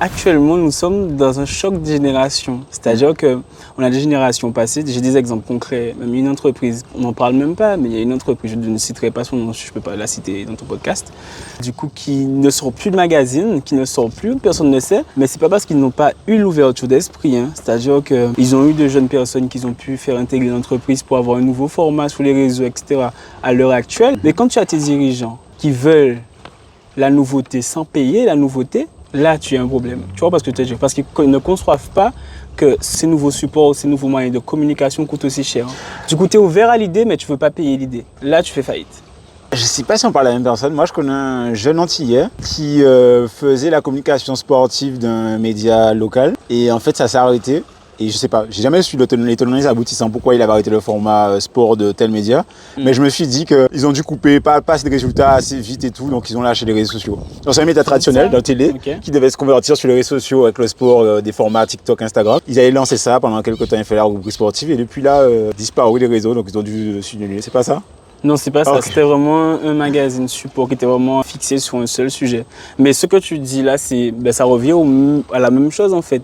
Actuellement, nous sommes dans un choc de génération. C'est-à-dire qu'on a des générations passées. J'ai des exemples concrets. Même une entreprise, on n'en parle même pas, mais il y a une entreprise, je ne citerai pas son nom, je ne peux pas la citer dans ton podcast, du coup, qui ne sort plus de magazine, qui ne sort plus, personne ne sait. Mais c'est pas parce qu'ils n'ont pas eu l'ouverture d'esprit. C'est-à-dire qu'ils ont eu de jeunes personnes qui ont pu faire intégrer l'entreprise pour avoir un nouveau format sur les réseaux, etc. à l'heure actuelle. Mais quand tu as tes dirigeants qui veulent la nouveauté sans payer la nouveauté, là, tu as un problème. Tu vois parce que je te dis, parce qu'ils ne conçoivent pas que ces nouveaux supports, ces nouveaux moyens de communication coûtent aussi cher. Du coup, tu es ouvert à l'idée, mais tu ne veux pas payer l'idée. Là, tu fais faillite. Je ne sais pas si on parle de la même personne. Moi, je connais un jeune Antillais qui faisait la communication sportive d'un média local. Et en fait, ça s'est arrêté. Et je sais pas, j'ai jamais su les tenants aboutissants pourquoi il avait arrêté le format sport de tel média. Mais je me suis dit qu'ils ont dû couper pas assez de résultats assez vite et tout, donc ils ont lâché les réseaux sociaux. C'est un média traditionnel de télé qui devait se convertir sur les réseaux sociaux avec le sport, des formats TikTok, Instagram. Ils avaient lancé ça pendant quelques temps, ils fait la rubrique sportive et depuis là, disparu des réseaux, donc ils ont dû s'annuler. C'est pas ça? Non, c'est pas ça. C'était vraiment un magazine support qui était vraiment fixé sur un seul sujet. Mais ce que tu dis là, ça revient à la même chose en fait.